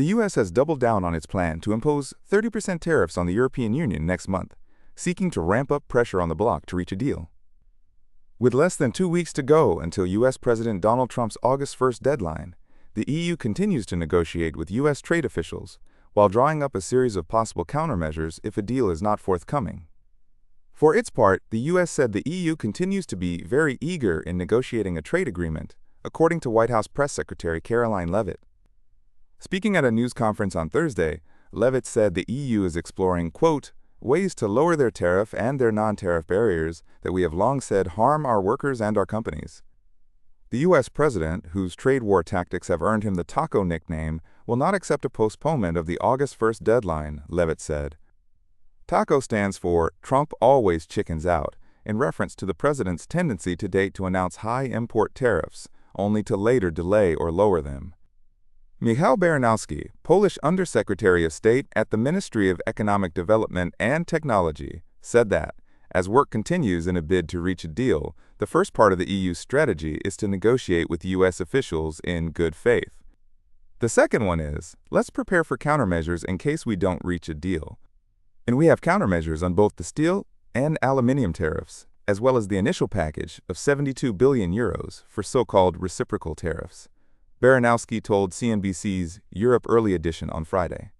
The U.S. has doubled down on its plan to impose 30% tariffs on the European Union next month, seeking to ramp up pressure on the bloc to reach a deal. With less than 2 weeks to go until U.S. President Donald Trump's August 1st deadline, the EU continues to negotiate with U.S. trade officials while drawing up a series of possible countermeasures if a deal is not forthcoming. For its part, the U.S. said the EU continues to be very eager in negotiating a trade agreement, according to White House Press Secretary Caroline Leavitt. Speaking at a news conference on Thursday, Leavitt said the EU is exploring, quote, ways to lower their tariff and their non-tariff barriers that we have long said harm our workers and our companies. The U.S. president, whose trade war tactics have earned him the taco nickname, will not accept a postponement of the August 1st deadline, Leavitt said. TACO stands for Trump Always Chickens Out, in reference to the president's tendency to date to announce high import tariffs, only to later delay or lower them. Michał Baranowski, Polish Undersecretary of State at the Ministry of Economic Development and Technology, said that, as work continues in a bid to reach a deal, the first part of the EU's strategy is to negotiate with U.S. officials in good faith. The second one is, let's prepare for countermeasures in case we don't reach a deal. And we have countermeasures on both the steel and aluminium tariffs, as well as the initial package of 72 billion euros for so-called reciprocal tariffs, Baranowski told CNBC's Europe Early Edition on Friday.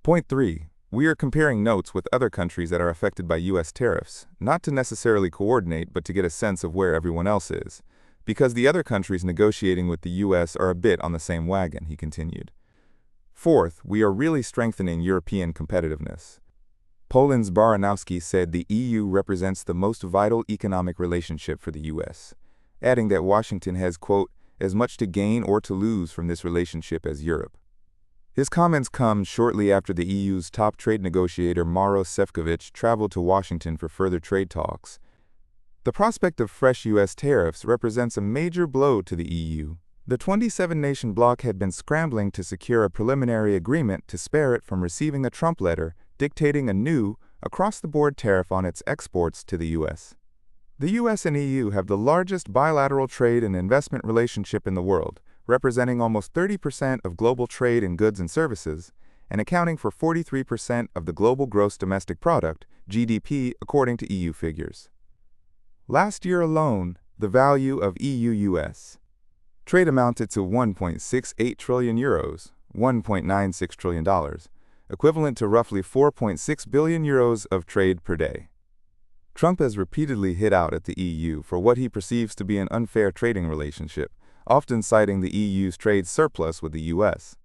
Point 3. We are comparing notes with other countries that are affected by U.S. tariffs, not to necessarily coordinate but to get a sense of where everyone else is, because the other countries negotiating with the U.S. are a bit on the same wagon, he continued. Fourth, we are really strengthening European competitiveness. Poland's Baranowski said the EU represents the most vital economic relationship for the U.S., adding that Washington has, quote, as much to gain or to lose from this relationship as Europe. His comments come shortly after the EU's top trade negotiator Maros Sefcovic traveled to Washington for further trade talks. The prospect of fresh U.S. tariffs represents a major blow to the EU. The 27-nation bloc had been scrambling to secure a preliminary agreement to spare it from receiving a Trump letter dictating a new, across-the-board tariff on its exports to the U.S. The U.S. and EU have the largest bilateral trade and investment relationship in the world, representing almost 30% of global trade in goods and services, and accounting for 43% of the global gross domestic product, GDP, according to EU figures. Last year alone, the value of EU-US trade amounted to 1.68 trillion euros, $1.96 trillion, equivalent to roughly 4.6 billion euros of trade per day. Trump has repeatedly hit out at the EU for what he perceives to be an unfair trading relationship, often citing the EU's trade surplus with the U.S.